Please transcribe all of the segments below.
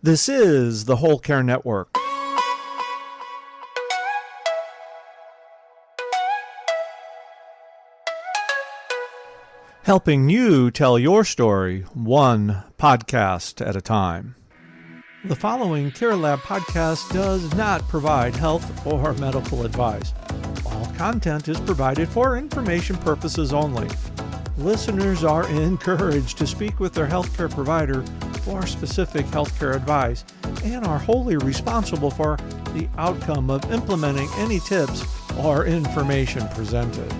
This is the Whole Care Network. Helping you tell your story one podcast at a time. The following Care Lab podcast does not provide health or medical advice. All content is provided for information purposes only. Listeners are encouraged to speak with their healthcare provider for specific healthcare advice and are wholly responsible for the outcome of implementing any tips or information presented.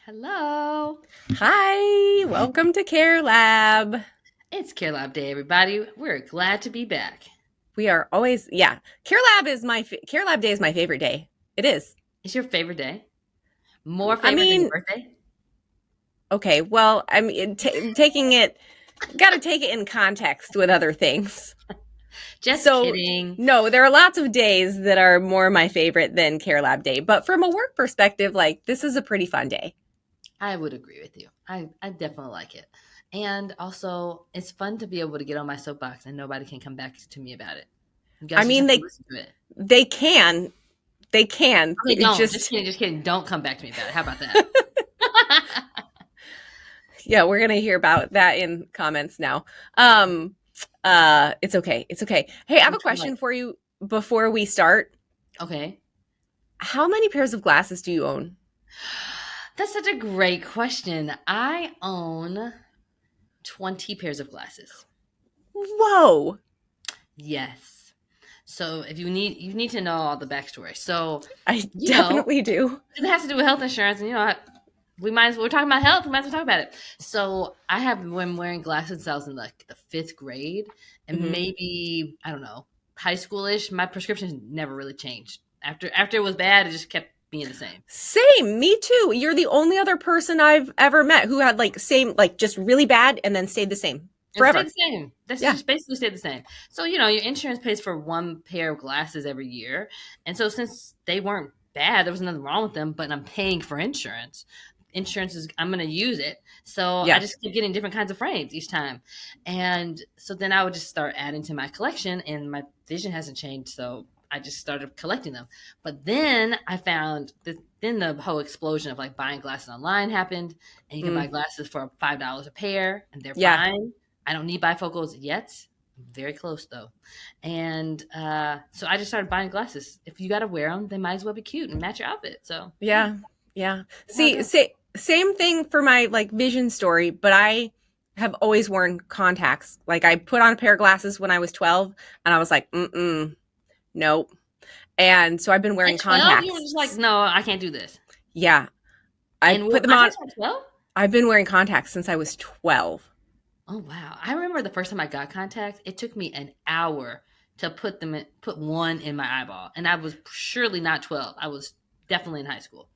Hello. Hi, welcome to Care Lab. It's Care Lab Day, everybody. We're glad to be back. We are always, Care Lab Day is my favorite day. It is. It's your favorite day? More favorite than your birthday? Okay, well, I mean, got to take it in context with other things. Just kidding. No, there are lots of days that are more my favorite than Care Lab Day. But from a work perspective, this is a pretty fun day. I would agree with you. I definitely like it. And also, it's fun to be able to get on my soapbox and nobody can come back to me about it. I mean, they can. They can. Okay, just kidding. Don't come back to me about it. How about that? Yeah, we're going to hear about that in comments now. It's okay. Hey, I have a question for you before we start. Okay. How many pairs of glasses do you own? That's such a great question. I own 20 pairs of glasses. Whoa. Yes. So if you need to know all the backstory. So I definitely do. It has to do with health insurance, and we're talking about health. We might as well talk about it. So I have been wearing glasses since I was in the 5th grade, and maybe I don't know, high schoolish. My prescription never really changed. After it was bad, it just kept being the same. Same, me too. You're the only other person I've ever met who had just really bad and then stayed the same forever. Stayed the same. Just basically stayed the same. So your insurance pays for one pair of glasses every year, and so since they weren't bad, there was nothing wrong with them. But I'm paying for insurance. I'm going to use it. So I just keep getting different kinds of frames each time. And so then I would just start adding to my collection, and my vision hasn't changed. So I just started collecting them. But then I found that then the whole explosion of buying glasses online happened, and you can buy glasses for $5 a pair, and they're fine. I don't need bifocals yet. I'm very close though. And so I just started buying glasses. If you got to wear them, they might as well be cute and match your outfit. So yeah. See, same thing for my vision story, but I have always worn contacts. I put on a pair of glasses when I was 12, and I was like, nope. And so I've been wearing contacts. You were just no, I can't do this. Yeah. I put them on. 12? I've been wearing contacts since I was 12. Oh, wow. I remember the first time I got contacts, it took me an hour to put one in my eyeball. And I was surely not 12. I was definitely in high school.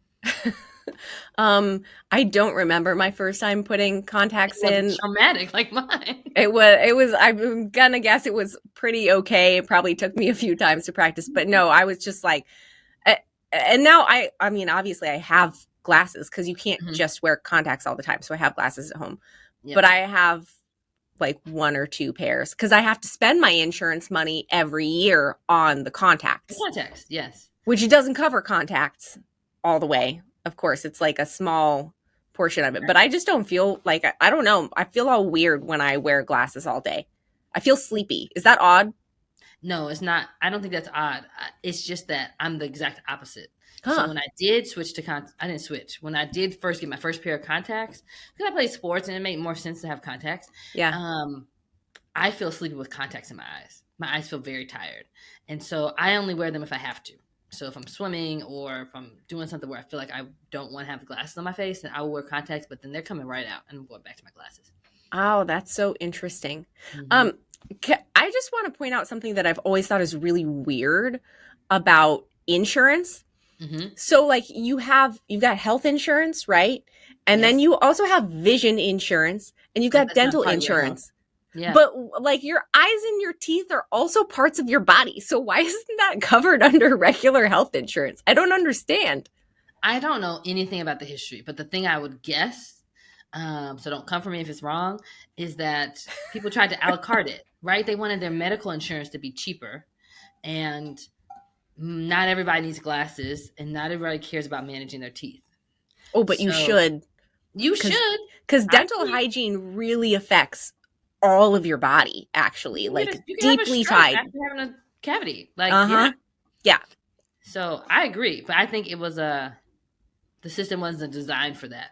I don't remember my first time putting contacts in. Traumatic like mine. It was, I'm gonna guess it was pretty okay. It probably took me a few times to practice, but no, I was just and now I mean, obviously I have glasses because you can't just wear contacts all the time. So I have glasses at home, but I have one or two pairs because I have to spend my insurance money every year on the contacts. Contacts, yes. Which doesn't cover contacts all the way. Of course, it's a small portion of it, but I just don't feel I don't know. I feel all weird when I wear glasses all day. I feel sleepy. Is that odd? No, it's not. I don't think that's odd. It's just that I'm the exact opposite. Huh. So when I did switch to I didn't switch. When I did first get my first pair of contacts, because I play sports and it made more sense to have contacts. Yeah. I feel sleepy with contacts in my eyes. My eyes feel very tired. And so I only wear them if I have to. So if I'm swimming or if I'm doing something where I feel like I don't want to have the glasses on my face, then I will wear contacts, but then they're coming right out and I'm going back to my glasses. Oh, that's so interesting. I just want to point out something that I've always thought is really weird about insurance. So you've got health insurance, right? And then you also have vision insurance and you've got dental insurance. Yeah. But like your eyes and your teeth are also parts of your body. So why isn't that covered under regular health insurance? I don't understand. I don't know anything about the history, but the thing I would guess, so don't come for me if it's wrong, is that people tried to a la carte it, right? They wanted their medical insurance to be cheaper, and not everybody needs glasses, and not everybody cares about managing their teeth. Oh, but you So should. you should. Because I dental agree. hygiene really affects all of your body, actually, like You can have a deeply stroke tied. after having a cavity. Like, Uh-huh. Yeah. So I agree, but I think it was the system wasn't designed for that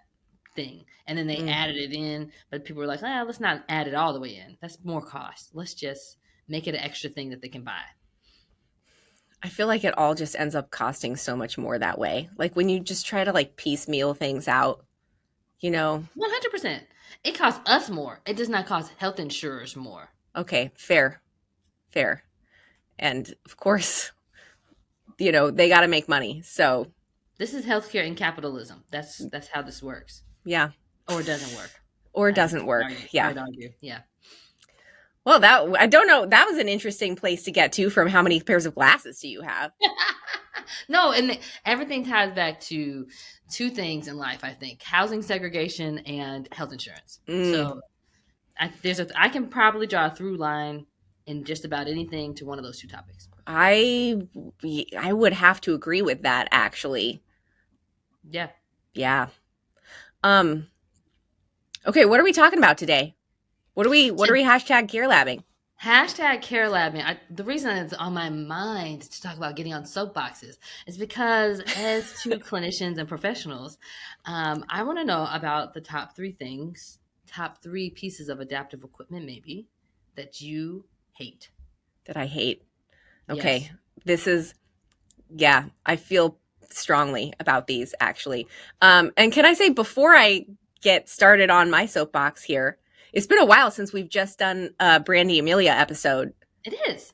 thing, and then they added it in. But people were like, let's not add it all the way in. That's more cost. Let's just make it an extra thing that they can buy. I feel like it all just ends up costing so much more that way. Like when you just try to like piecemeal things out, 100%. It costs us more. It does not cost health insurers more. Okay, fair. And of course, they got to make money. So this is healthcare and capitalism. That's how this works. Yeah. Or it doesn't work. Or it doesn't work. Yeah. I'd argue. Yeah. Well, I don't know. That was an interesting place to get to from how many pairs of glasses do you have? No, and everything ties back to two things in life, I think: housing segregation and health insurance. So I can probably draw a through line in just about anything to one of those two topics. I would have to agree with that, actually. Yeah. Okay, what are we talking about today? What are we hashtag care labbing? Hashtag care labbing. The reason it's on my mind to talk about getting on soapboxes is because as two clinicians and professionals, I want to know about the top three pieces of adaptive equipment maybe that you hate. That I hate. Okay. Yes. This is, I feel strongly about these actually. And can I say before I get started on my soapbox here, it's been a while since we've just done a Brandy Amelia episode. It is.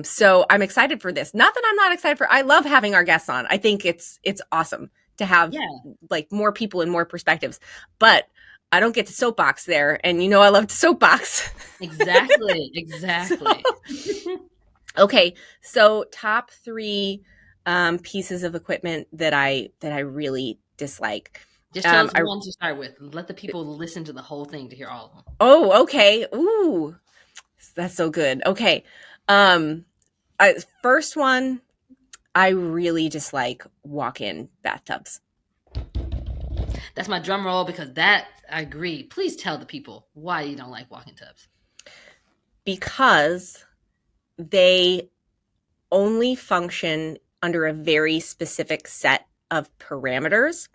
So I'm excited for this. Not that I'm not excited I love having our guests on. I think it's awesome to have like more people and more perspectives, but I don't get to soapbox there. And I love to soapbox. Exactly. Okay. So top three pieces of equipment that I really dislike. Just tell us one to start with. Let the people listen to the whole thing to hear all of them. Oh, okay. Ooh, that's so good. Okay. First one, I really dislike walk-in bathtubs. That's my drum roll because I agree. Please tell the people why you don't like walk-in tubs. Because they only function under a very specific set of parameters.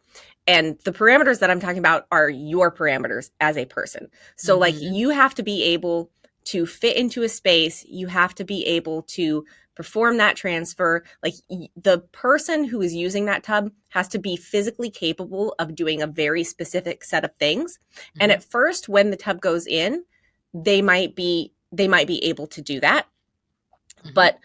And the parameters that I'm talking about are your parameters as a person. So like you have to be able to fit into a space. You have to be able to perform that transfer. Like the person who is using that tub has to be physically capable of doing a very specific set of things. And at first, when the tub goes in, they might be able to do that. But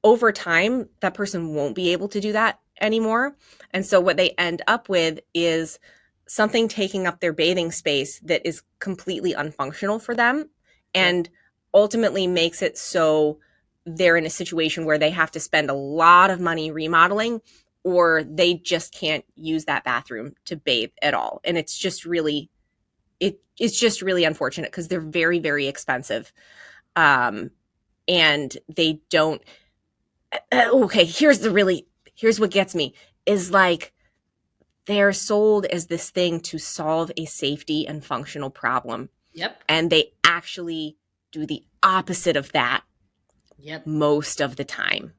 over time, that person won't be able to do that anymore. And so what they end up with is something taking up their bathing space that is completely unfunctional for them and ultimately makes it so they're in a situation where they have to spend a lot of money remodeling or they just can't use that bathroom to bathe at all. And it's just really unfortunate because they're very, very expensive. And they don't okay, here's what gets me is like they're sold as this thing to solve a safety and functional problem. Yep. And they actually do the opposite of that. Yep. Most of the time.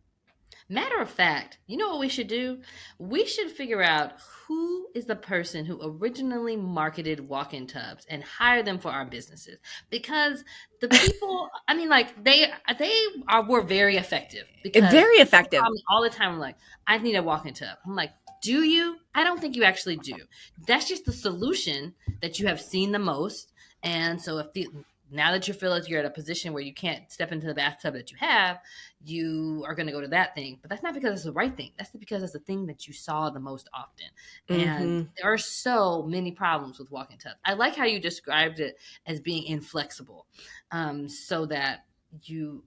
Matter of fact, you know what we should do? We should figure out who is the person who originally marketed walk-in tubs and hire them for our businesses. Because the people, I mean, like were very effective. Very effective. All the time, I'm like, I need a walk-in tub. I'm like, do you? I don't think you actually do. That's just the solution that you have seen the most. And so if now that you feel like you're at a position where you can't step into the bathtub that you have, you are going to go to that thing. But that's not because it's the right thing. That's because it's the thing that you saw the most often. And there are so many problems with walk-in tubs. I like how you described it as being inflexible, so that you,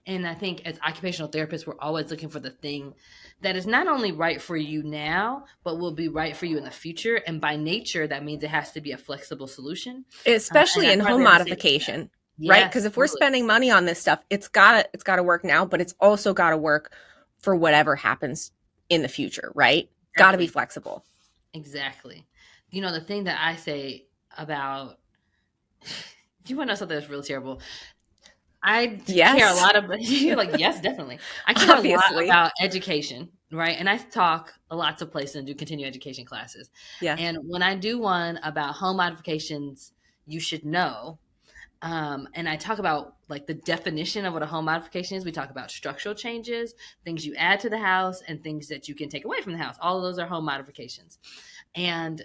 and I think as occupational therapists, we're always looking for the thing that is not only right for you now, but will be right for you in the future. And by nature, that means it has to be a flexible solution, especially in home modification, right? Because if we're spending money on this stuff, it's gotta work now, but it's also gotta work for whatever happens in the future, right? Exactly. Gotta be flexible. Exactly. You know, the thing that I say about, do you want to know something that's really terrible? I care a lot about, you're like, yes, definitely. I care a lot about education, right? And I talk a lots of places and do continuing education classes. Yeah. And when I do one about home modifications, you should know, and I talk about like the definition of what a home modification is. We talk about structural changes, things you add to the house, and things that you can take away from the house. All of those are home modifications. And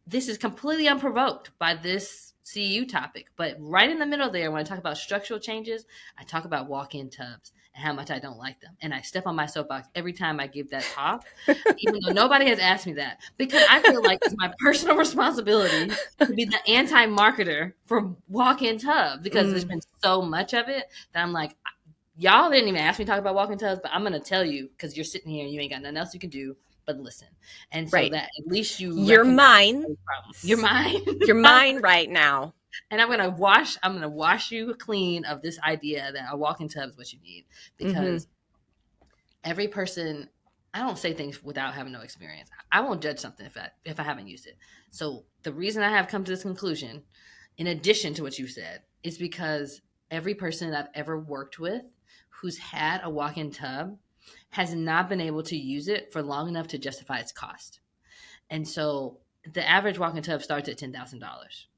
this is completely unprovoked by this CEU topic, but right in the middle there, when I talk about structural changes, I talk about walk-in tubs and how much I don't like them. And I step on my soapbox every time I give that talk, even though nobody has asked me that, because I feel like it's my personal responsibility to be the anti-marketer for walk-in tubs, because there's been so much of it that I'm like, y'all didn't even ask me to talk about walk-in tubs, but I'm going to tell you because you're sitting here and you ain't got nothing else you can do but listen. And so that at least you're mine right now. And I'm gonna wash you clean of this idea that a walk-in tub is what you need, because every person, I don't say things without having no experience. I won't judge something if I haven't used it. So the reason I have come to this conclusion, in addition to what you said, is because every person I've ever worked with who's had a walk-in tub has not been able to use it for long enough to justify its cost. And so the average walk-in tub starts at $10,000,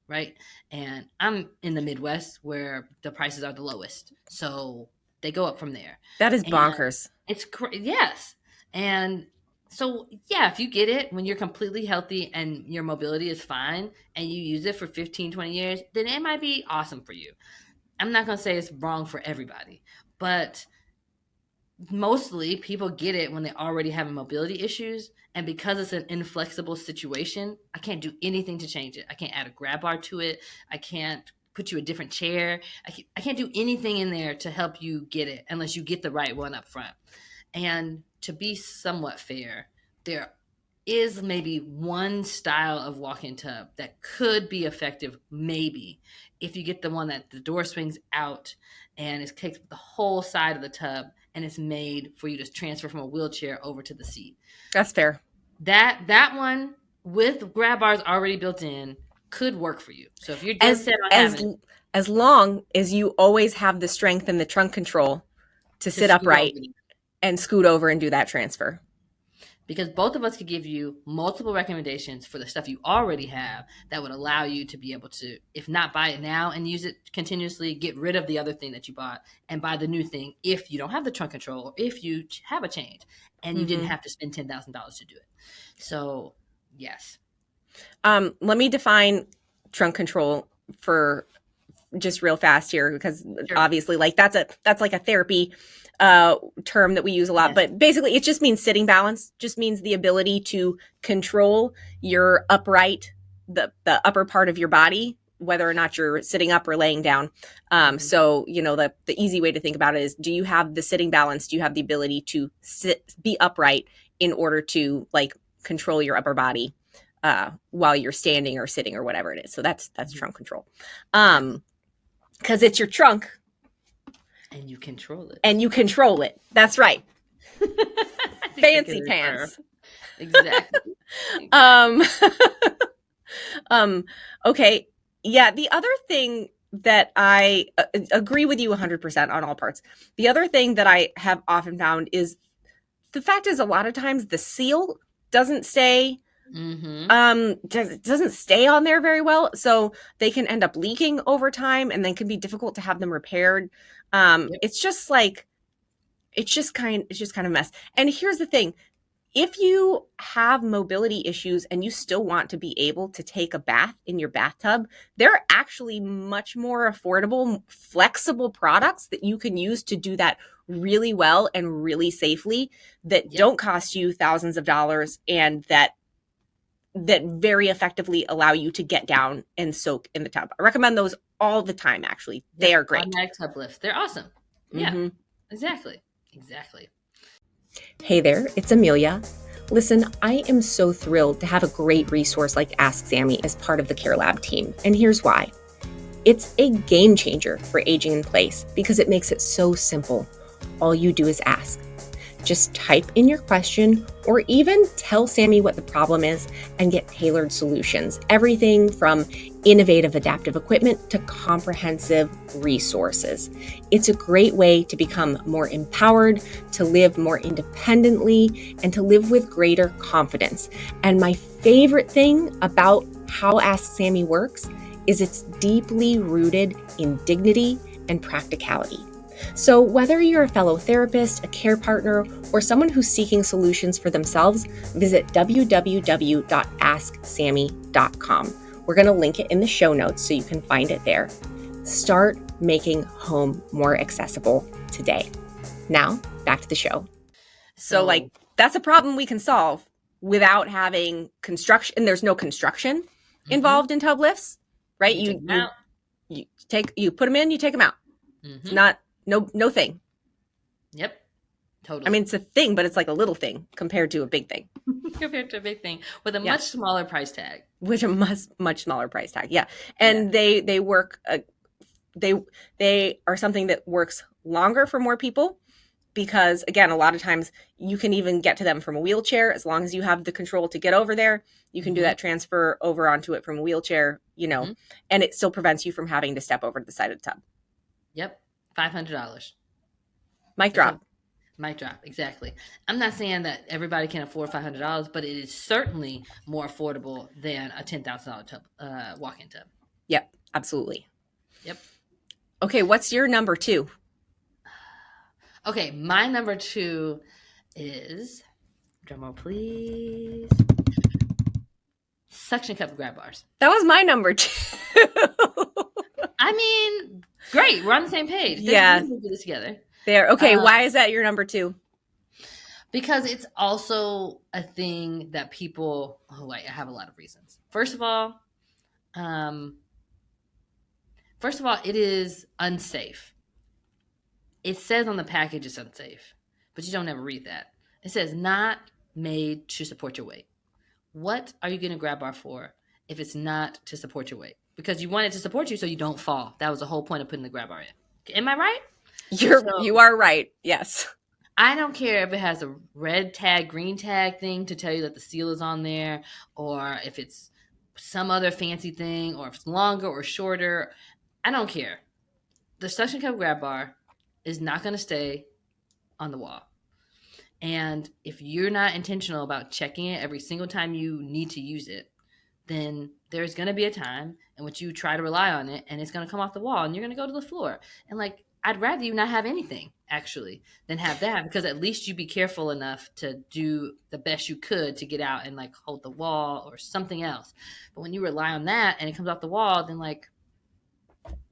right? And I'm in the Midwest where the prices are the lowest. So they go up from there. That is bonkers. It's yes. And so, yeah, if you get it when you're completely healthy and your mobility is fine and you use it for 15, 20 years, then it might be awesome for you. I'm not going to say it's wrong for everybody, but mostly people get it when they already have mobility issues. And because it's an inflexible situation, I can't do anything to change it. I can't add a grab bar to it. I can't put you a different chair. I can't do anything in there to help you get it unless you get the right one up front. And to be somewhat fair, there is maybe one style of walk-in tub that could be effective, maybe, if you get the one that the door swings out and it takes the whole side of the tub and it's made for you to transfer from a wheelchair over to the seat. That's fair. That one with grab bars already built in could work for you. So if you're just set on having it, as long as you always have the strength and the trunk control to sit upright and scoot over and do that transfer. Because both of us could give you multiple recommendations for the stuff you already have that would allow you to be able to, if not buy it now and use it continuously, get rid of the other thing that you bought and buy the new thing if you don't have the trunk control or if you have a change and you didn't have to spend $10,000 to do it. So, yes. Let me define trunk control for just real fast here, because obviously like that's like a therapy term that we use a lot, but basically it just means sitting balance, just means the ability to control your upright, the upper part of your body, whether or not you're sitting up or laying down. So, you know, the easy way to think about it is, do you have the sitting balance? Do you have the ability to be upright in order to like control your upper body while you're standing or sitting or whatever it is? So that's trunk control. Because it's your trunk. And you control it. That's right. Fancy pants. Exactly. Okay. Yeah. The other thing that I agree with you 100% on all parts. The other thing that I have often found is the fact is a lot of times the seal doesn't stay doesn't stay on there very well, so they can end up leaking over time and then can be difficult to have them repaired. It's just kind of a mess. And here's the thing, if you have mobility issues and you still want to be able to take a bath in your bathtub, there are actually much more affordable, flexible products that you can use to do that really well and really safely that don't cost you thousands of dollars and that very effectively allow you to get down and soak in the tub. I recommend those all the time, actually. They are great. Automatic tub lifts. They're awesome. Yeah, exactly. Hey there, it's Amelia. Listen, I am so thrilled to have a great resource like Ask Sammy as part of the Care Lab team, and here's why. It's a game changer for aging in place because it makes it so simple. All you do is ask. Just type in your question or even tell Sammy what the problem is and get tailored solutions. Everything from innovative adaptive equipment to comprehensive resources. It's a great way to become more empowered, to live more independently, and to live with greater confidence. And my favorite thing about how Ask Sammy works is it's deeply rooted in dignity and practicality. So whether you're a fellow therapist, a care partner, or someone who's seeking solutions for themselves, visit www.asksammy.com. We're going to link it in the show notes so you can find it there. Start making home more accessible today. Now, back to the show. So that's a problem we can solve without having construction. And there's no construction involved in tub lifts, right? You put them in, you take them out. It's not no thing. Yep. Totally. I mean, it's a thing, but it's like a little thing compared to a big thing. Compared to a big thing with a much smaller price tag. Which a much smaller price tag. Yeah. And they work, they are something that works longer for more people because, again, a lot of times you can even get to them from a wheelchair as long as you have the control to get over there. You can do that transfer over onto it from a wheelchair, and it still prevents you from having to step over to the side of the tub. Yep. $500. Mic drop. Mic drop. Exactly. I'm not saying that everybody can afford $500, but it is certainly more affordable than a $10,000 tub, walk-in tub. Yep. Absolutely. Yep. Okay. What's your number 2? Okay. My number 2 is, drumroll please, suction cup grab bars. That was my number 2. I mean, great. We're on the same page. Yeah. We'll do this together. There. Okay. Why is that your number 2? Because it's also a thing that people, I have a lot of reasons. First of all, it is unsafe. It says on the package it's unsafe, but you don't ever read that. It says not made to support your weight. What are you going to grab bar for if it's not to support your weight? Because you want it to support you so you don't fall. That was the whole point of putting the grab bar in. Am I right? You are right. Yes. I don't care if it has a red tag, green tag thing to tell you that the seal is on there, or if it's some other fancy thing, or if it's longer or shorter. I don't care. The suction cup grab bar is not going to stay on the wall. And if you're not intentional about checking it every single time you need to use it, then there's going to be a time in which you try to rely on it and it's going to come off the wall and you're going to go to the floor. And I'd rather you not have anything actually than have that, because at least you'd be careful enough to do the best you could to get out and hold the wall or something else. But when you rely on that and it comes off the wall, then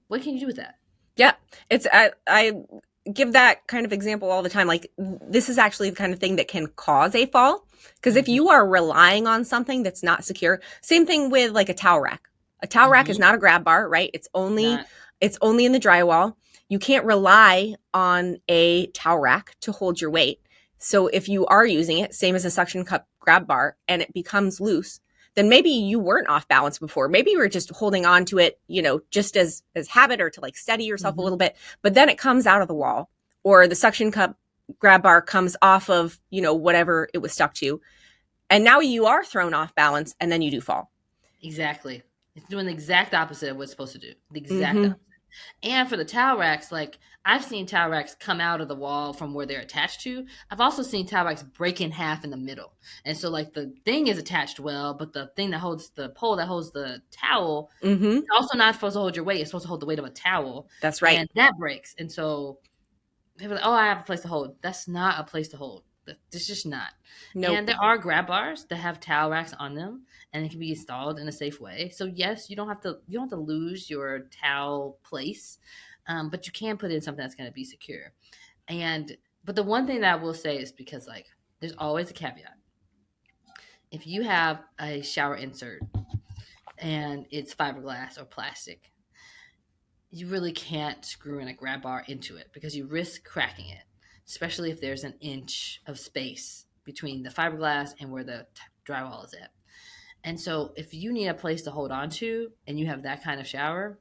what can you do with that? Yeah. It's, I give that kind of example all the time. This is actually the kind of thing that can cause a fall. Because if you are relying on something that's not secure, same thing with a towel rack. A towel rack is not a grab bar, right? It's only in the drywall. You can't rely on a towel rack to hold your weight. So if you are using it, same as a suction cup grab bar, and it becomes loose, then maybe you weren't off balance before. Maybe you were just holding on to it, just as habit or to steady yourself a little bit. But then it comes out of the wall, or the suction cup grab bar comes off of, whatever it was stuck to. And now you are thrown off balance and then you do fall. Exactly. It's doing the exact opposite of what it's supposed to do. The exact opposite. And for the towel racks, I've seen towel racks come out of the wall from where they're attached to. I've also seen towel racks break in half in the middle. And so the thing is attached well, but the thing that holds the pole that holds the towel is also not supposed to hold your weight. It's supposed to hold the weight of a towel. That's right. And that breaks. And so people are I have a place to hold. That's not a place to hold. It's just not. Nope. And there are grab bars that have towel racks on them, and it can be installed in a safe way. So yes, you don't have to lose your towel place, but you can put in something that's going to be secure. And but the one thing that I will say is, because like there's always a caveat. If you have a shower insert and it's fiberglass or plastic, you really can't screw in a grab bar into it because you risk cracking it, especially if there's an inch of space between the fiberglass and where the drywall is at. And so if you need a place to hold on to and you have that kind of shower,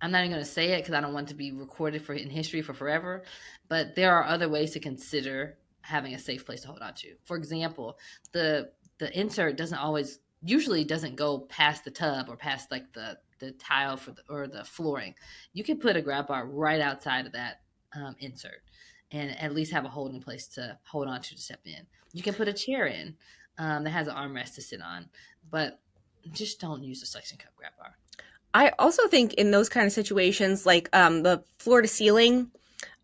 I'm not even going to say it because I don't want to be recorded for in history for forever, but there are other ways to consider having a safe place to hold on to. For example, the insert doesn't always usually doesn't go past the tub or past like the tile or the flooring. You can put a grab bar right outside of that insert and at least have a holding place to hold on to step in. You can put a chair in that has an armrest to sit on, but just don't use a suction cup grab bar. I also think in those kind of situations, like the floor to ceiling,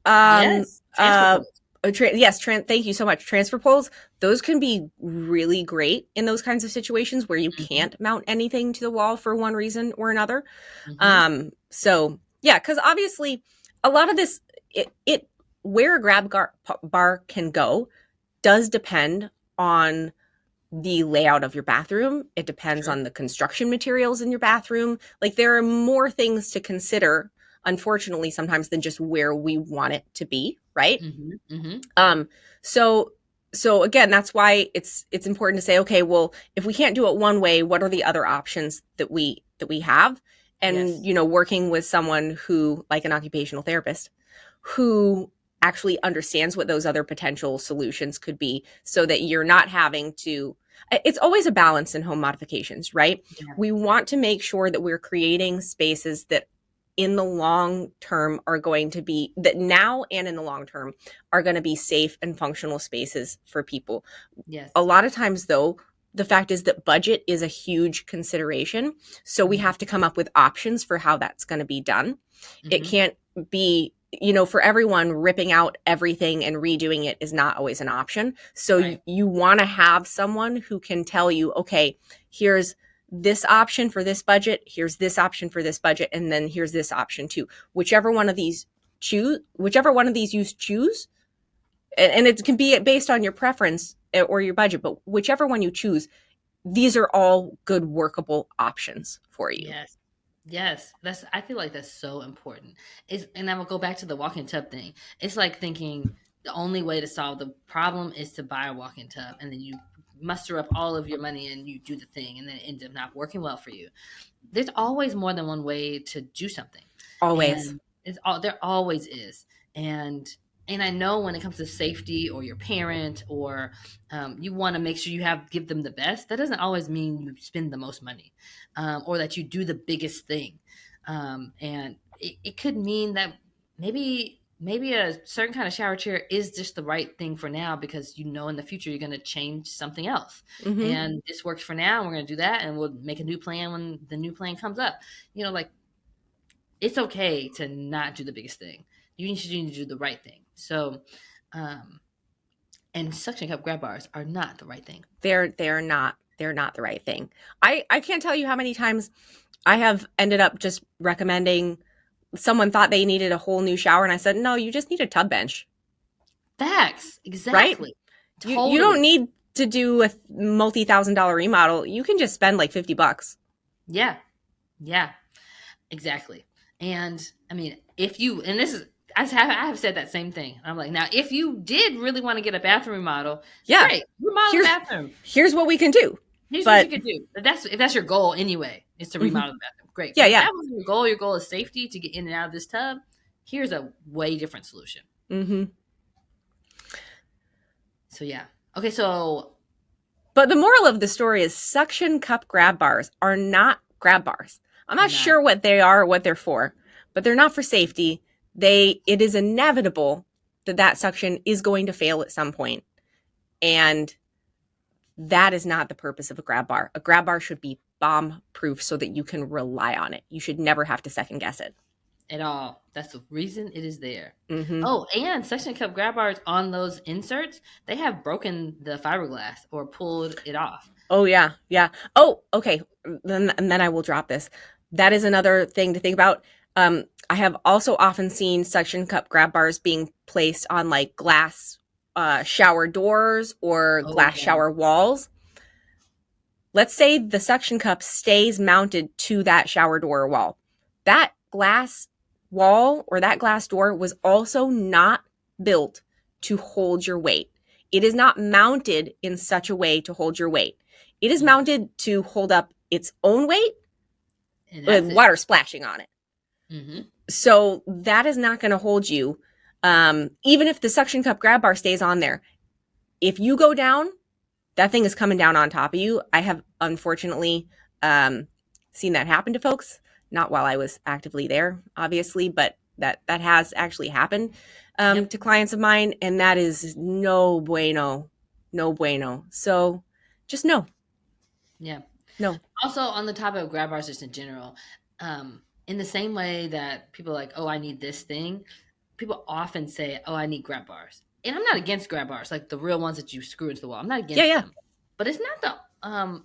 Yes, transfer yes, thank you so much. Transfer poles, those can be really great in those kinds of situations where you can't mount anything to the wall for one reason or another. So yeah, because obviously a lot of this, it where a grab bar can go does depend on the layout of your bathroom. It depends on the construction materials in your bathroom. Like there are more things to consider, unfortunately, sometimes than just where we want it to be, right? So again, that's why it's important to say, okay, well, if we can't do it one way, what are the other options that we have? And working with someone who, like an occupational therapist, who actually understands what those other potential solutions could be, so that you're not having to. It's always a balance in home modifications, right? Yeah. We want to make sure that we're creating spaces that in the long term are going to be, that now and in the long term are going to be safe and functional spaces for people. Yes. A lot of times though, the fact is that budget is a huge consideration. So we have to come up with options for how that's going to be done. It can't be, for everyone, ripping out everything and redoing it is not always an option. So you want to have someone who can tell you, okay, here's this option for this budget, here's this option for this budget, and then here's this option too. Whichever one of these you choose, and it can be based on your preference or your budget, but whichever one you choose, these are all good workable options for you. Yes, I feel like that's so important. And I will go back to the walk-in tub thing. It's like thinking the only way to solve the problem is to buy a walk-in tub, and then you muster up all of your money and you do the thing, and then it ends up not working well for you. There's always more than one way to do something. Always. There always is. And I know when it comes to safety or your parent or you want to make sure you give them the best, that doesn't always mean you spend the most money or that you do the biggest thing. And it could mean that maybe a certain kind of shower chair is just the right thing for now, because in the future you're going to change something else. And this works for now, and we're going to do that, and we'll make a new plan when the new plan comes up. Like, it's okay to not do the biggest thing. You need to do the right thing. So, and suction cup grab bars are not the right thing. They're not the right thing. I can't tell you how many times I have ended up just recommending. Someone thought they needed a whole new shower, and I said, no, you just need a tub bench. Facts. Exactly. Right? Totally. You don't need to do a multi-$1,000 remodel. You can just spend like $50. Yeah. Exactly. And I mean, I have said that same thing. I'm like, now, if you did really want to get a bathroom remodel, great, remodel the bathroom. Here's what we can do. What you can do. If that's your goal anyway, is to remodel the bathroom. Great. Yeah. If that was your goal is safety to get in and out of this tub, here's a way different solution. So yeah. Okay, but the moral of the story is suction cup grab bars are not grab bars. I'm not sure what they are or what they're for, but they're not for safety. It is inevitable that suction is going to fail at some point. And that is not the purpose of a grab bar. A grab bar should be bomb proof so that you can rely on it. You should never have to second guess it. at all. That's the reason it is there. Mm-hmm. Oh, and suction cup grab bars on those inserts, they have broken the fiberglass or pulled it off. Oh yeah, yeah. Oh, okay. Then I will drop this. That is another thing to think about. I have also often seen suction cup grab bars being placed on like glass shower doors or Oh, glass yeah. shower walls. Let's say the suction cup stays mounted to that shower door or wall. That glass wall or that glass door was also not built to hold your weight. It is not mounted in such a way to hold your weight. It is mounted to hold up its own weight with water splashing on it. Mm-hmm. So that is not going to hold you. Even if the suction cup grab bar stays on there, if you go down, that thing is coming down on top of you. I have unfortunately seen that happen to folks, not while I was actively there, obviously, but that has actually happened to clients of mine, and that is no bueno. So just no. Yeah. No. Also, on the topic of grab bars, just in general, in the same way that people are like, oh, I need this thing, people often say, oh, I need grab bars. And I'm not against grab bars, like the real ones that you screw into the wall. I'm not against them. But it's not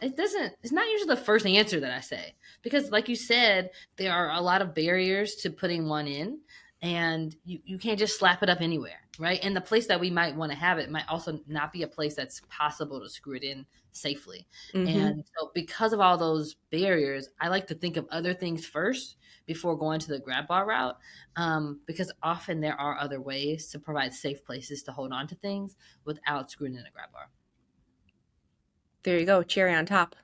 it's not usually the first answer that I say. Because like you said, there are a lot of barriers to putting one in. And you can't just slap it up anywhere, right? And the place that we might want to have it might also not be a place that's possible to screw it in safely. Mm-hmm. And so because of all those barriers, I like to think of other things first before going to the grab bar route, because often there are other ways to provide safe places to hold on to things without screwing in a grab bar. There you go. Cherry on top.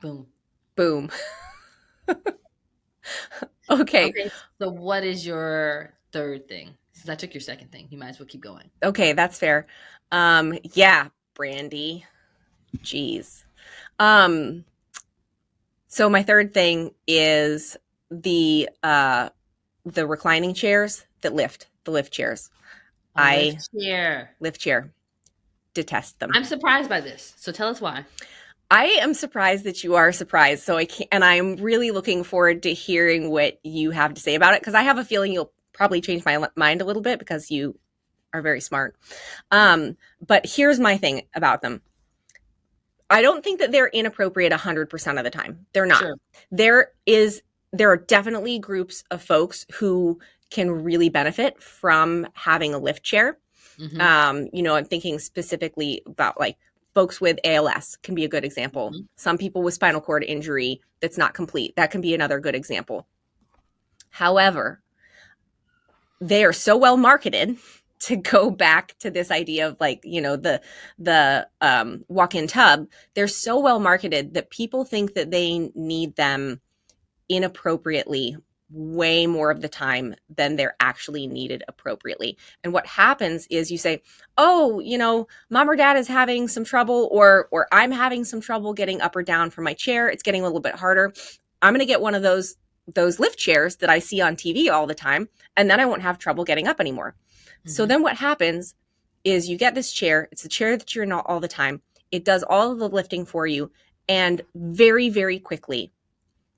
Boom. Boom. Okay. So what is your third thing? Since I took your second thing, you might as well keep going. Okay, that's fair. Yeah, Brandy. Jeez. So my third thing is the reclining chairs that lift, the lift chairs. Lift chair. Detest them. I'm surprised by this. So tell us why. I am surprised that you are surprised. So and I'm really looking forward to hearing what you have to say about it, because I have a feeling you'll probably change my mind a little bit because you are very smart. But here's my thing about them. I don't think that they're inappropriate 100% of the time. They're not. Sure. There are definitely groups of folks who can really benefit from having a lift chair. Mm-hmm. I'm thinking specifically about like folks with ALS can be a good example. Mm-hmm. Some people with spinal cord injury that's not complete. That can be another good example. However, they are so well marketed, to go back to this idea of like, the walk-in tub, they're so well marketed that people think that they need them inappropriately way more of the time than they're actually needed appropriately. And what happens is you say, oh, mom or dad is having some trouble, or I'm having some trouble getting up or down from my chair. It's getting a little bit harder. I'm going to get one of those lift chairs that I see on TV all the time, and then I won't have trouble getting up anymore. Mm-hmm. So then what happens is you get this chair. It's the chair that you're in all the time. It does all of the lifting for you. And very, very quickly,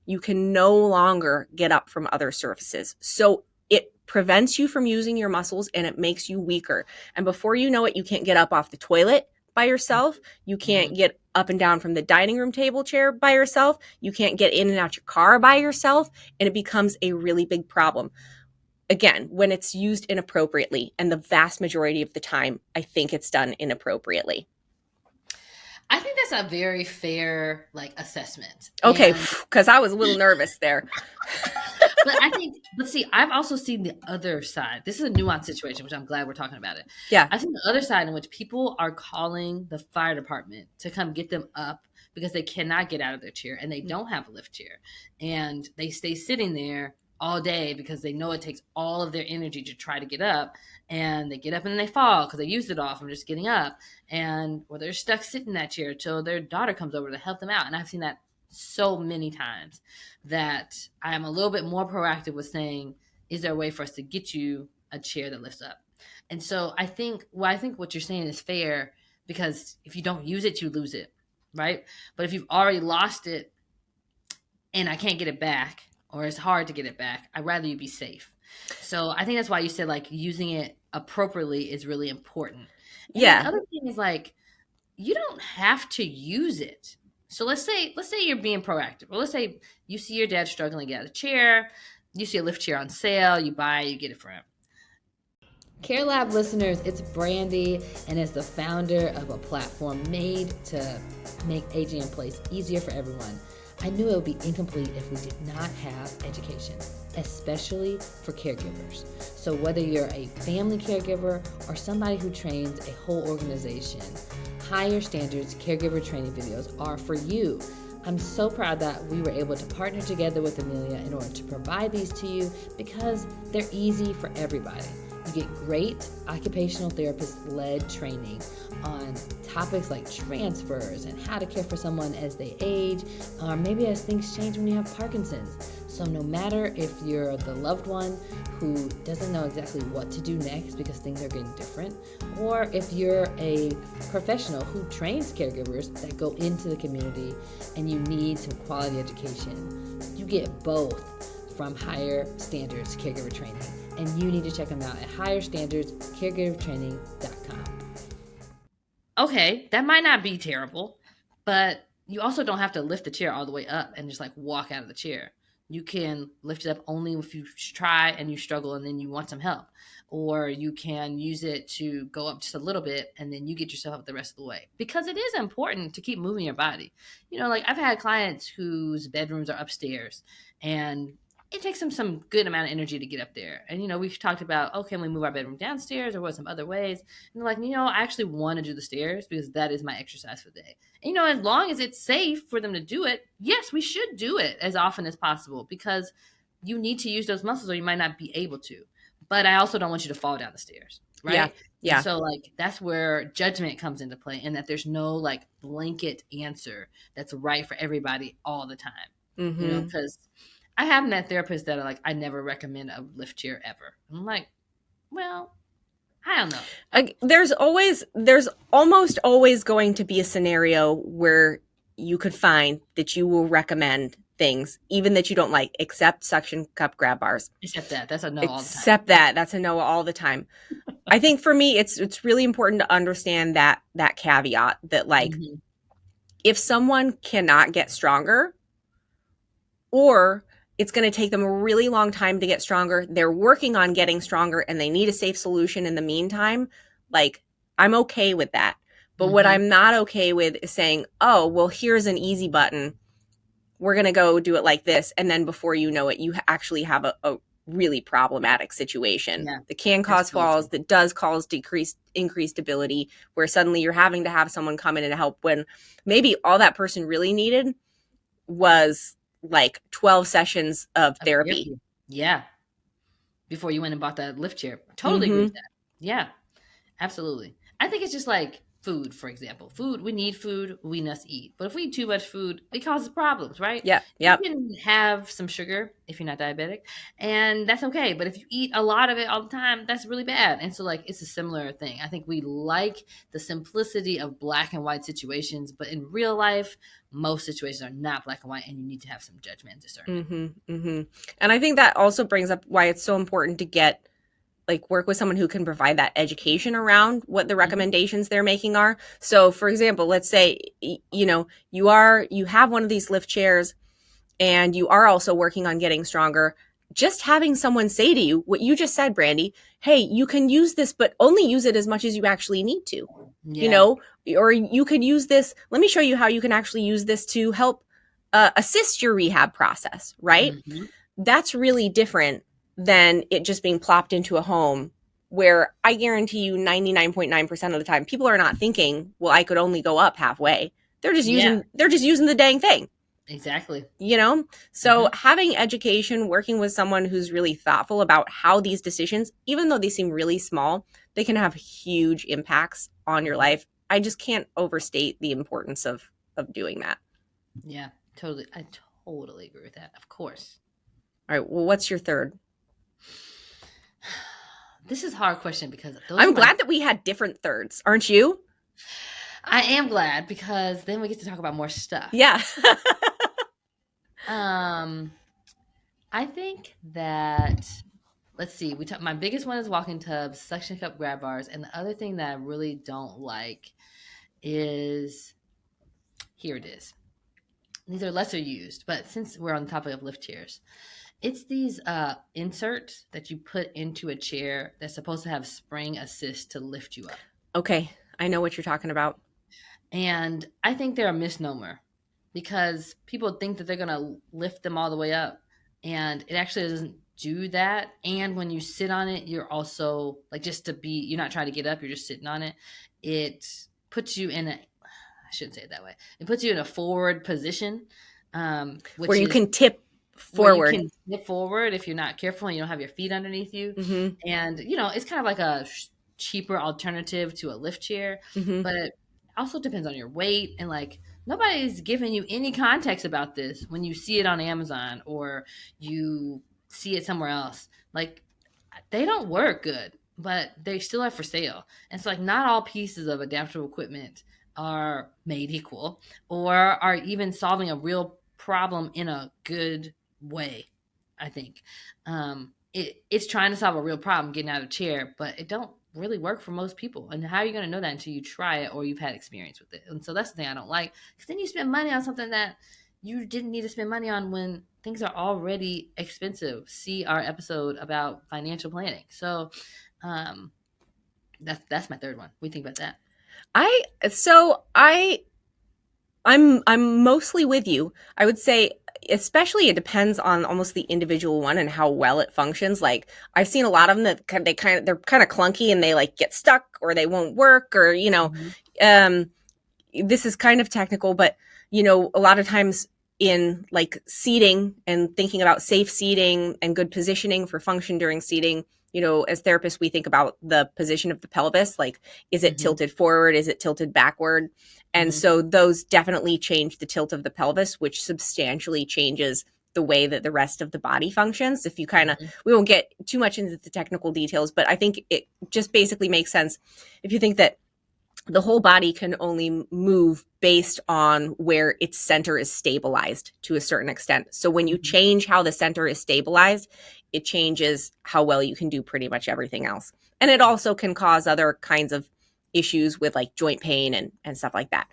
you can no longer get up from other surfaces. So it prevents you from using your muscles, and it makes you weaker. And before you know it, you can't get up off the toilet by yourself. You can't get up and down from the dining room table chair by yourself. You can't get in and out your car by yourself. And it becomes a really big problem. Again, when it's used inappropriately, and the vast majority of the time, I think it's done inappropriately. I think that's a very fair assessment. Okay, because I was a little nervous there. But see, I've also seen the other side. This is a nuanced situation, which I'm glad we're talking about it. Yeah. I've seen the other side in which people are calling the fire department to come get them up because they cannot get out of their chair and they don't have a lift chair. And they stay sitting there all day because they know it takes all of their energy to try to get up, and they get up and then they fall because they used it all from just getting up, or they're stuck sitting in that chair till their daughter comes over to help them out. And I've seen that so many times that I am a little bit more proactive with saying, is there a way for us to get you a chair that lifts up? And so I think what you're saying is fair, because if you don't use it, you lose it, right? But if you've already lost it and I can't get it back, or it's hard to get it back. I'd rather you be safe. So I think that's why you said like using it appropriately is really important. And Yeah. the other thing is like, you don't have to use it. So let's say you're being proactive. Or let's say you see your dad struggling to get out of a chair. You see a lift chair on sale. You buy it, you get it for him. Care Lab listeners, it's Brandy, and as the founder of a platform made to make aging in place easier for everyone, I knew it would be incomplete if we did not have education, especially for caregivers. So whether you're a family caregiver or somebody who trains a whole organization, Higher Standards Caregiver training videos are for you. I'm so proud that we were able to partner together with Amelia in order to provide these to you because they're easy for everybody. You get great occupational therapist-led training on topics like transfers and how to care for someone as they age, or maybe as things change when you have Parkinson's. So no matter if you're the loved one who doesn't know exactly what to do next because things are getting different, or if you're a professional who trains caregivers that go into the community and you need some quality education, you get both from Higher Standards Caregiver Training. And you need to check them out at higherstandardscaregivertraining.com. Okay, that might not be terrible, but you also don't have to lift the chair all the way up and just like walk out of the chair. You can lift it up only if you try and you struggle and then you want some help. Or you can use it to go up just a little bit and then you get yourself up the rest of the way. Because it is important to keep moving your body. You know, like I've had clients whose bedrooms are upstairs and it takes them some good amount of energy to get up there. And, you know, we've talked about, oh, can we move our bedroom downstairs or what some other ways? And they're like, you know, I actually want to do the stairs because that is my exercise for the day. And, you know, as long as it's safe for them to do it, yes, we should do it as often as possible because you need to use those muscles or you might not be able to. But I also don't want you to fall down the stairs, right? Yeah. Yeah. And so, like, that's where judgment comes into play and that there's no, like, blanket answer that's right for everybody all the time. Mm-hmm. You know, because I have met therapists that are like, I never recommend a lift chair ever. I'm like, well, I don't know. There's almost always going to be a scenario where you could find that you will recommend things, even that you don't like, except suction cup grab bars. Except that. That's a no all the time. Except that's a no all the time. I think for me, it's really important to understand that caveat that like, if someone cannot get stronger or it's going to take them a really long time to get stronger, they're working on getting stronger and they need a safe solution in the meantime, like I'm okay with that. But what I'm not okay with is saying, oh, well, here's an easy button. We're going to go do it like this. And then before you know it, you actually have a really problematic situation that can cause falls, that does cause increased ability, where suddenly you're having to have someone come in and help when maybe all that person really needed was like 12 sessions of therapy. Yeah. Before you went and bought that lift chair. Totally agree with that. Yeah, absolutely. I think it's just like food, for example. Food, we need food, we must eat. But if we eat too much food, it causes problems, right? Yeah. You can have some sugar if you're not diabetic, and that's okay. But if you eat a lot of it all the time, that's really bad. And so, like, it's a similar thing. I think we like the simplicity of black and white situations, but in real life, most situations are not black and white, and you need to have some judgment and discernment. And I think that also brings up why it's so important to work with someone who can provide that education around what the recommendations they're making are. So for example, let's say, you know, you have one of these lift chairs and you are also working on getting stronger. Just having someone say to you what you just said, Brandy, hey, you can use this, but only use it as much as you actually need to, you know, or you could use this. Let me show you how you can actually use this to help assist your rehab process, right? That's really different than it just being plopped into a home where I guarantee you 99.9% of the time, people are not thinking, well, I could only go up halfway. They're just using the dang thing. Exactly. You know? So having education, working with someone who's really thoughtful about how these decisions, even though they seem really small, they can have huge impacts on your life. I just can't overstate the importance of doing that. Yeah, totally. I totally agree with that. Of course. All right. Well, what's your third? This is a hard question because I'm glad that we had different thirds, aren't you? I am glad because then we get to talk about more stuff. Yeah. I think that, let's see, my biggest one is walking tubs, suction cup grab bars, and the other thing that I really don't like is, here it is. These are lesser used, but since we're on the topic of lift chairs, it's these inserts that you put into a chair that's supposed to have spring assist to lift you up. Okay, I know what you're talking about. And I think they're a misnomer because people think that they're going to lift them all the way up, and it actually doesn't do that. And when you sit on it, you're also like, you're not trying to get up, you're just sitting on it. It puts you in I shouldn't say it that way. It puts you in a forward position, where you can tip forward. You can tip forward if you're not careful and you don't have your feet underneath you. Mm-hmm. And, it's kind of like a cheaper alternative to a lift chair, Mm-hmm. but it also depends on your weight. And like, nobody's giving you any context about this when you see it on Amazon or you see it somewhere else. Like, they don't work good, but they still are for sale. And so, like, not all pieces of adaptable equipment are made equal or are even solving a real problem in a good way. I think it's trying to solve a real problem, getting out of a chair, but it don't really work for most people. And how are you going to know that until you try it or you've had experience with it? And so that's the thing I don't like, because then you spend money on something that you didn't need to spend money on when things are already expensive. See our episode about financial planning. So that's my third one. What do you think about that? I'm mostly with you. I would say, especially, it depends on almost the individual one and how well it functions. Like, I've seen a lot of them that they're kind of clunky and they like get stuck or they won't work, or this is kind of technical, but a lot of times in like seating and thinking about safe seating and good positioning for function during seating, as therapists, we think about the position of the pelvis. Like, is it tilted forward? Is it tilted backward? And so those definitely change the tilt of the pelvis, which substantially changes the way that the rest of the body functions. If you we won't get too much into the technical details, but I think it just basically makes sense if you think that the whole body can only move based on where its center is stabilized to a certain extent. So when you change how the center is stabilized, it changes how well you can do pretty much everything else. And it also can cause other kinds of issues with like joint pain and stuff like that.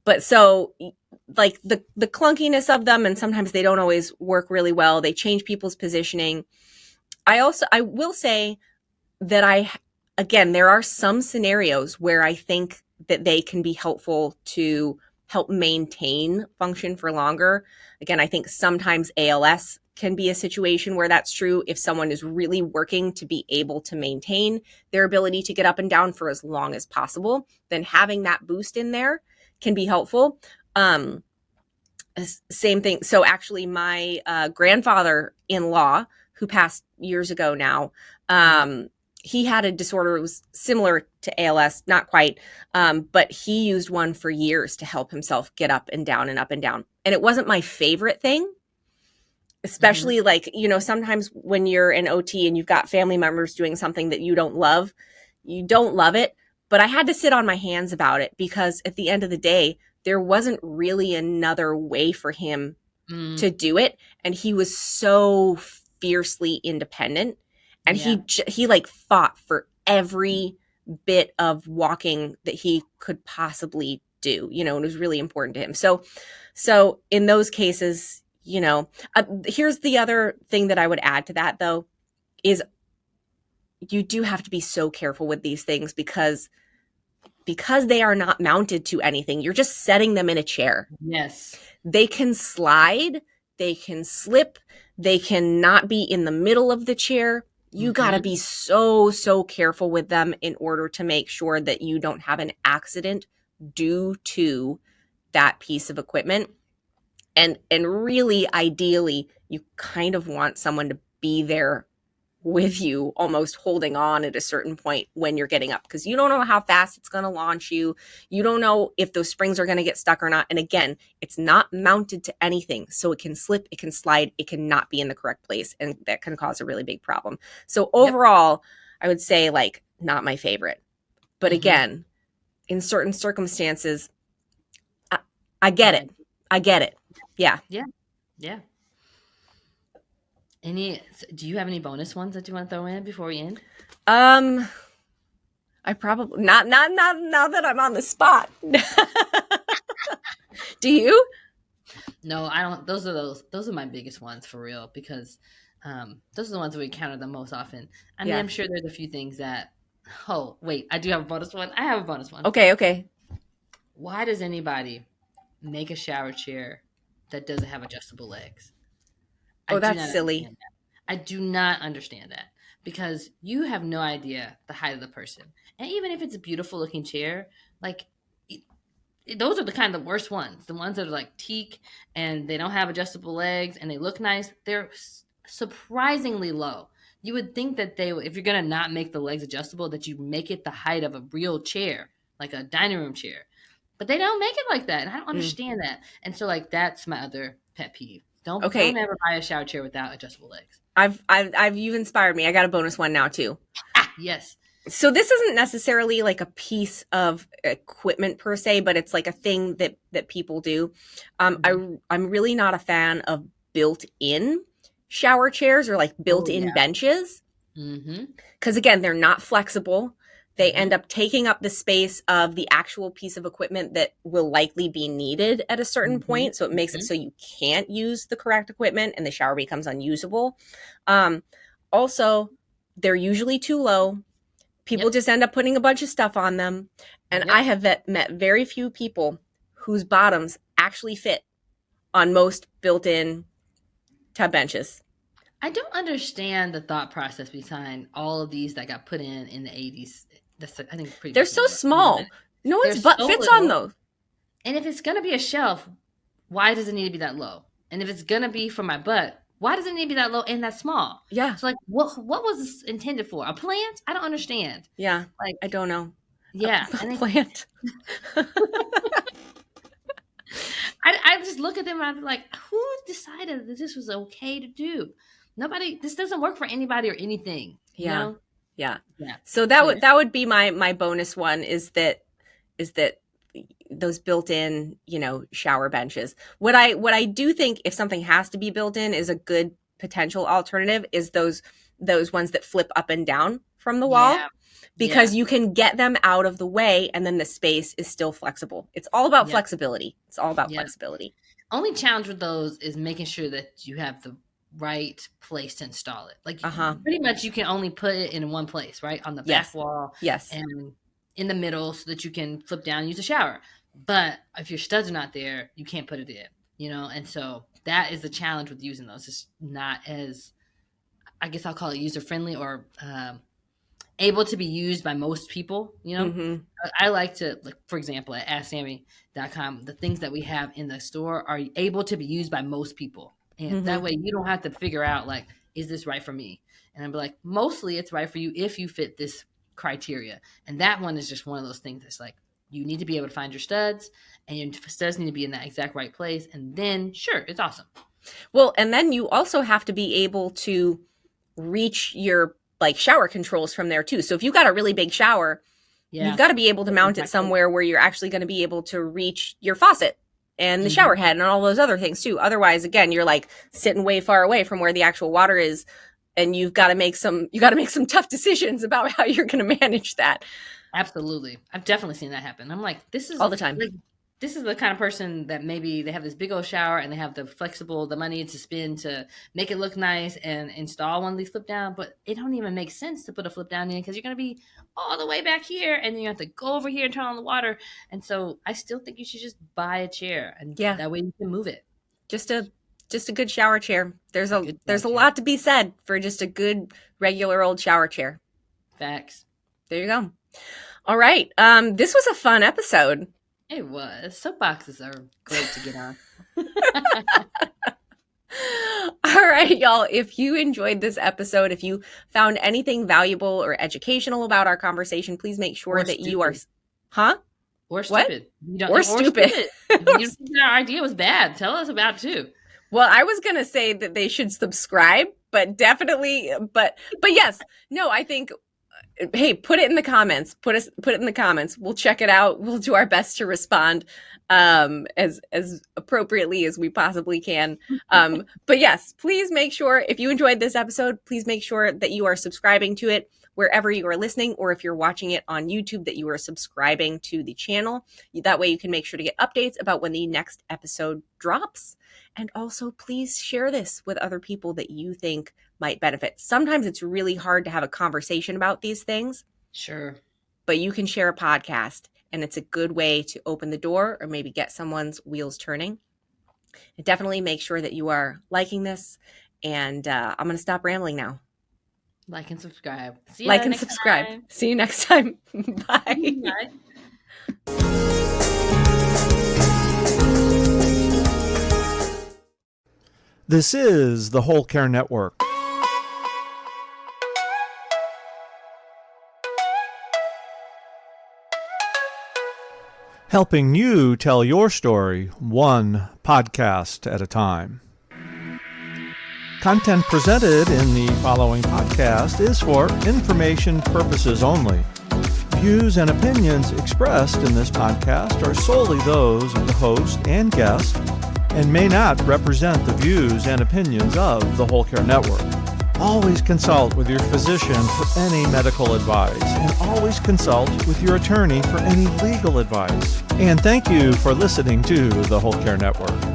But so like the clunkiness of them, and sometimes they don't always work really well. They change people's positioning. I will say that again, there are some scenarios where I think that they can be helpful to help maintain function for longer. Again, I think sometimes ALS can be a situation where that's true. If someone is really working to be able to maintain their ability to get up and down for as long as possible, then having that boost in there can be helpful. Same thing. So actually, my grandfather-in-law, who passed years ago now, he had a disorder. It was similar to ALS, not quite, but he used one for years to help himself get up and down and up and down. And it wasn't my favorite thing, especially like, sometimes when you're an OT and you've got family members doing something that you don't love it. But I had to sit on my hands about it, because at the end of the day, there wasn't really another way for him to do it. And he was so fiercely independent. And he like fought for every bit of walking that he could possibly do, and it was really important to him. So in those cases, here's the other thing that I would add to that, though, is you do have to be so careful with these things, because they are not mounted to anything. You're just setting them in a chair. Yes. They can slide, they can slip, they cannot be in the middle of the chair. You got to be so careful with them in order to make sure that you don't have an accident due to that piece of equipment. And really, ideally, you kind of want someone to be there with you, almost holding on at a certain point when you're getting up, because you don't know how fast it's going to launch you. You don't know if those springs are going to get stuck or not. And again, it's not mounted to anything. So it can slip, it can slide, it cannot be in the correct place. And that can cause a really big problem. So overall, I would say like not my favorite. But again, in certain circumstances, I get it. I get it. Yeah. Yeah. Yeah. Do you have any bonus ones that you want to throw in before we end? I probably not now that I'm on the spot. Do you? No, I don't. Those are my biggest ones for real, because those are the ones that we encounter the most often. I mean, Yeah. I'm sure there's a few things that. Oh wait, I do have a bonus one. I have a bonus one. Okay. Why does anybody make a shower chair that doesn't have adjustable legs? I Oh, do that's not silly. understand that. I do not understand that, because you have no idea the height of the person, and even if it's a beautiful looking chair, like those are the kind of the worst ones. The ones that are like teak and they don't have adjustable legs and they look nice. They're surprisingly low. You would think that if you're gonna not make the legs adjustable, that you make it the height of a real chair, like a dining room chair. But they don't make it like that, and I don't understand that. And so, like, that's my other pet peeve. Don't ever buy a shower chair without adjustable legs. You've inspired me. I got a bonus one now too. Yes. So this isn't necessarily like a piece of equipment per se, but it's like a thing that people do. I'm really not a fan of built-in shower chairs or like built-in benches, because again, they're not flexible. They end up taking up the space of the actual piece of equipment that will likely be needed at a certain point. So it makes it so you can't use the correct equipment and the shower becomes unusable. Also, they're usually too low. People just end up putting a bunch of stuff on them. And I have met very few people whose bottoms actually fit on most built-in tub benches. I don't understand the thought process behind all of these that got put in the 80s. I think they're so small. No one's butt fits on those. And if it's going to be a shelf, why does it need to be that low? And if it's going to be for my butt, why does it need to be that low and that small? Yeah. So, like, what was this intended for? A plant? I don't understand. Yeah. Like, I don't know. Yeah. A plant. I just look at them and I'm like, who decided that this was okay to do? This doesn't work for anybody or anything. You know? Yeah. So that would be my bonus one is that those built-in, shower benches. What I do think, if something has to be built in, is a good potential alternative is those ones that flip up and down from the wall, because you can get them out of the way and then the space is still flexible. It's all about flexibility. It's all about flexibility. Only challenge with those is making sure that you have the right place to install it. Like, pretty much you can only put it in one place, right? On the back wall. Yes. And in the middle, so that you can flip down and use a shower. But if your studs are not there, you can't put it in, and so that is the challenge with using those. It's not as, I guess I'll call it user-friendly or able to be used by most people, I like to, like, for example, at AskSammy.com, the things that we have in the store are able to be used by most people. And that way you don't have to figure out, like, is this right for me? And I'm like, mostly it's right for you if you fit this criteria. And that one is just one of those things that's like, you need to be able to find your studs, and your studs need to be in that exact right place. And then, sure, it's awesome. Well, and then you also have to be able to reach your shower controls from there too. So if you've got a really big shower, you've got to be able to mount it somewhere where you're actually going to be able to reach your faucet and the shower head and all those other things too. Otherwise, again, you're like sitting way far away from where the actual water is, and you've got to make some tough decisions about how you're going to manage that. Absolutely. I've definitely seen that happen. I'm like, this is all the time. Like, this is the kind of person that maybe they have this big old shower and they have the money to spend to make it look nice and install one of these flip down, but it don't even make sense to put a flip down in, because you're going to be all the way back here and then you have to go over here and turn on the water. And so I still think you should just buy a chair, and that way you can move it. Just a good shower chair. There's a lot to be said for just a good regular old shower chair. Facts. There you go. All right. This was a fun episode. It was. Soapboxes are great to get on. All right, y'all. If you enjoyed this episode, if you found anything valuable or educational about our conversation, please make sure that you are... Huh? Or stupid. Or stupid. You think our idea was bad. Tell us about it too. Well, I was going to say that they should subscribe, but definitely... But yes. No, I think... hey, put it in the comments. Put it in the comments. We'll check it out. We'll do our best to respond as appropriately as we possibly can. But yes, please make sure, if you enjoyed this episode, please make sure that you are subscribing to it wherever you are listening, or if you're watching it on YouTube, that you are subscribing to the channel. That way you can make sure to get updates about when the next episode drops. And also, please share this with other people that you think might benefit. Sometimes it's really hard to have a conversation about these things. Sure. But you can share a podcast, and it's a good way to open the door or maybe get someone's wheels turning. And definitely make sure that you are liking this. And I'm going to stop rambling now. Like and subscribe. See like and subscribe. Time. See you next time. Bye. Bye. This is the Whole Care Network. Helping you tell your story one podcast at a time. Content presented in the following podcast is for information purposes only. Views and opinions expressed in this podcast are solely those of the host and guest and may not represent the views and opinions of the Whole Care Network. Always consult with your physician for any medical advice, and always consult with your attorney for any legal advice. And thank you for listening to the Whole Care Network.